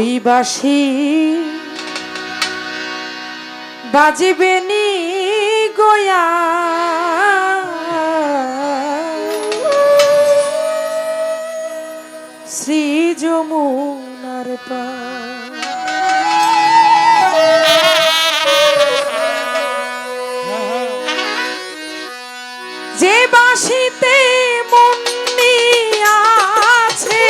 ওই বাঁশি বাজিবে নি গোয়া শ্রী যমুনার পার। যে বাঁশিতে মন আছে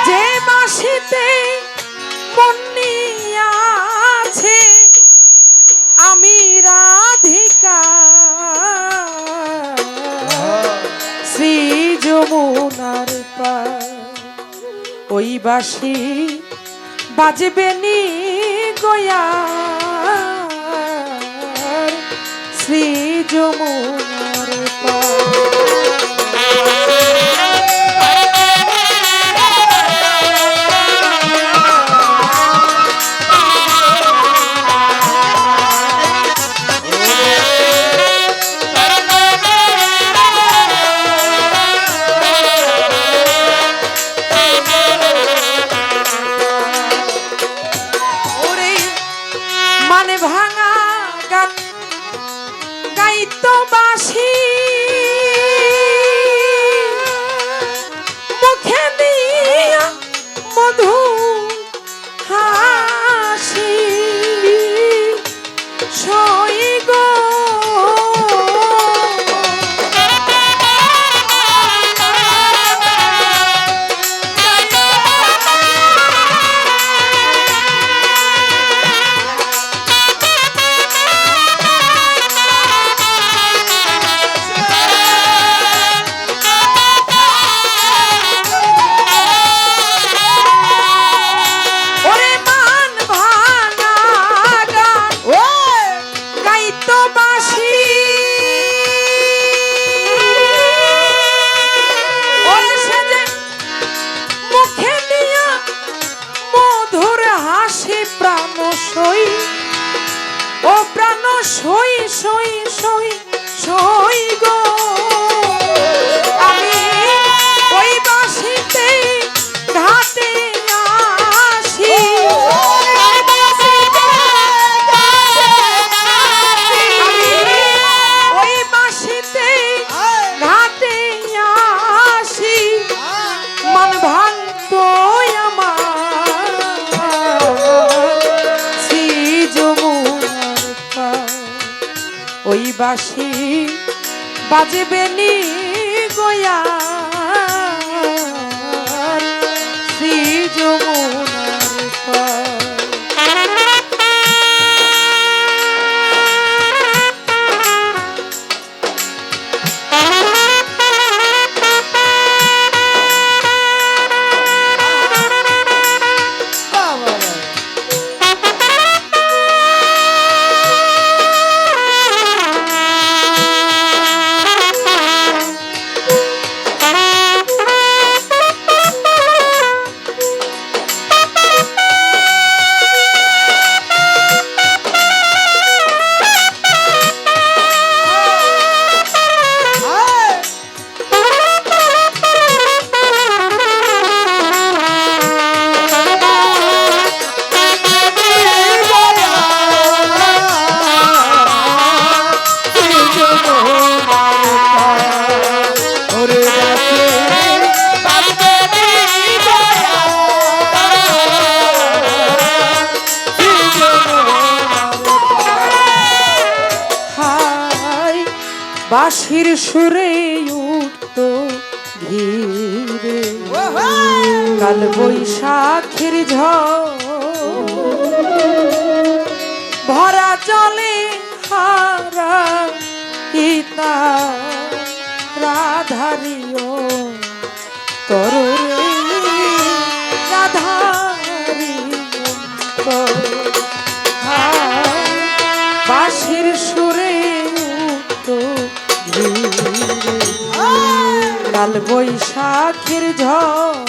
যে বাঁশিতে মন আছে আমি রাধিকা শ্রী যমুনার পার। ওই বাঁশি বাজবে নি গোয়া শ্রী যমুনার পার। ভাঙা গান গাইতো বাঁশি মুখে দিয়া মধু হাসি সই গো প্রাণ সই ও প্রাণ সই সই সই সই গো আমি ওই বাঁশিতে ঘাটে আসি ওই বাঁশিতে ঘাটে আসি মন ভাঙতো আমার ওই বাঁশি বাজবে নি গোয়া শ্রী যমুনার পার। বাঁশির সুরে উঠতো ধীরে কাল বৈশাখের ঝড় ভরা চলে হারা পিতা রাধারিও তরুরে রাধারিও বাঁশির সুরে উঠতো কাল বৈশাখের ঝড়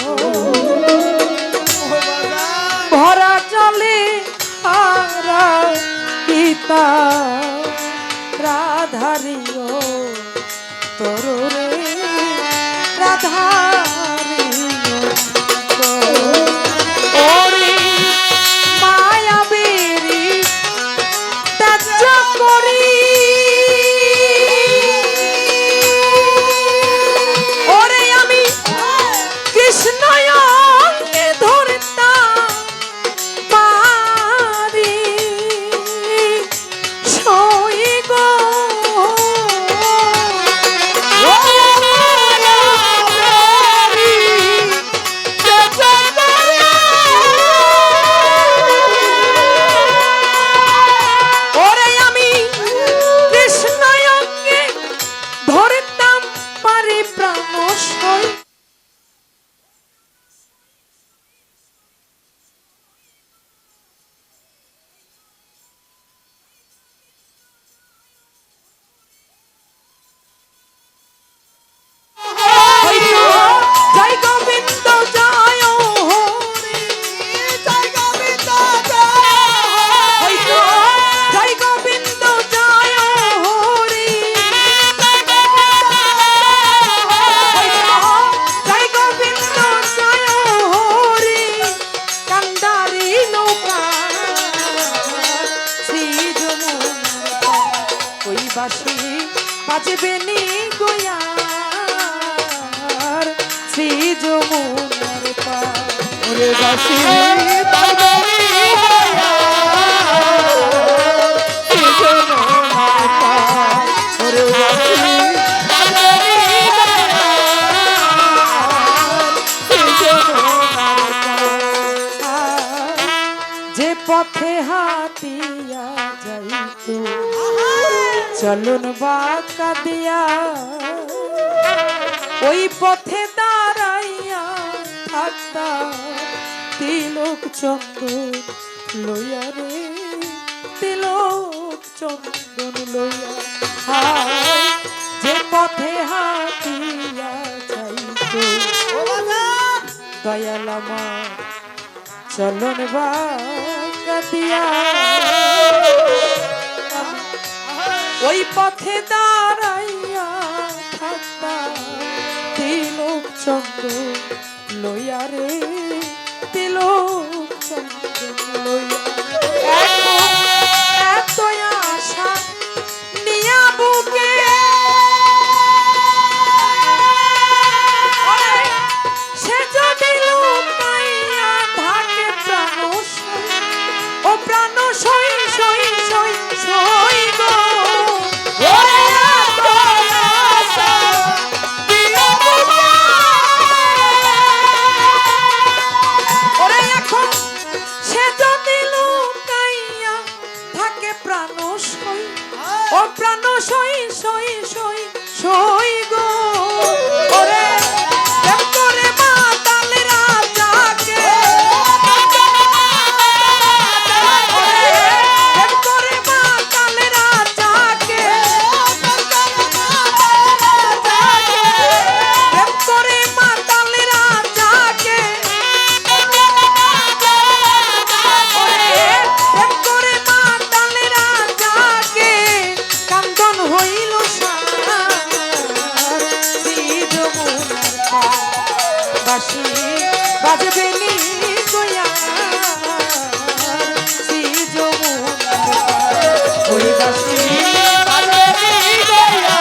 ভরা চলে হারা পিতা রাধারিও তরুরে ধারে ওরে মায়াবেরি ত্যায্য করি ওরে আমি কৃষ্ণয়কে ধরতাম পারি সই গো ওরে আমি কৃষ্ণয়কে ধরতাম পারি প্রাণ সই জয় গোবিন্দ জয় হরি জয় গোবিন্দ জয় জয় গোবিন্দ জয় হরি জয় গোবিন্দ জয় হরি কান্দারি নৌকা শ্রী যমুনা ওই বাঁশি বাজবে নি গোয়া শ্রী যমুনার পার ওরে বাঁশি বাজবে নি গোয়া শ্রী যমুনার পার ওরে বাঁশি বাজবে নি গোয়া শ্রী যমুনার পার যে পথে হাতিয়া যাইতো চলন বাঁকা দিয়া ওই পথে দাঁড়াইয়া থাকতা তিলক চন্দন লইয়া রে তিলক চন্দন লইয়া যে পথে হাতিয়া যাইতো দয়াল আমার চলন বাঁকা দিয়া ওই পথে দাঁড়াইয়া থাকতা তিলক চন্দন লইয়া রে তিলক চন্দন লইয়া এত আশা নিয়া বুকে সে যদি লুকাইয়া থাকে প্রাণ ও প্রাণ সই সই সই সই গো ও প্রাণ সই সই সই সই গো ওরে প্রেম করে মাতাল রাজাকে ওরে প্রেম করে মাতাল রাজাকে প্রেম করে মাতাল রাজাকে ওরে প্রেম করে মাতাল রাজাকে কান্দন হইল বাঁশি বাজবে নি গোয়া শ্রী যমুনার ওই বাঁশি বাজবে নি গোয়া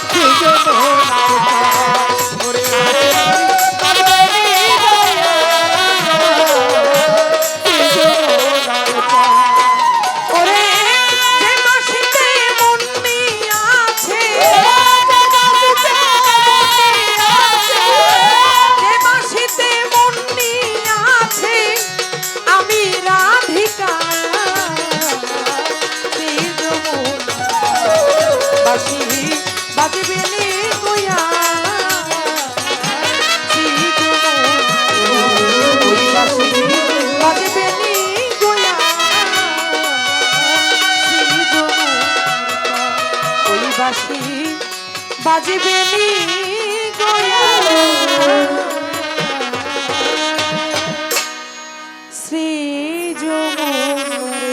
শ্রী যমুনার ওরে বাজবে নি গোয়া শ্রী যমুনার ওরে যে বাঁশিতে মন আছে বাজবে নি গোয়া শ্রী যমুনার বাজবে নি গোয়া শ্রী যমুনার ওই বাঁশি বাজবে নি গোয়া শ্রী যমুনার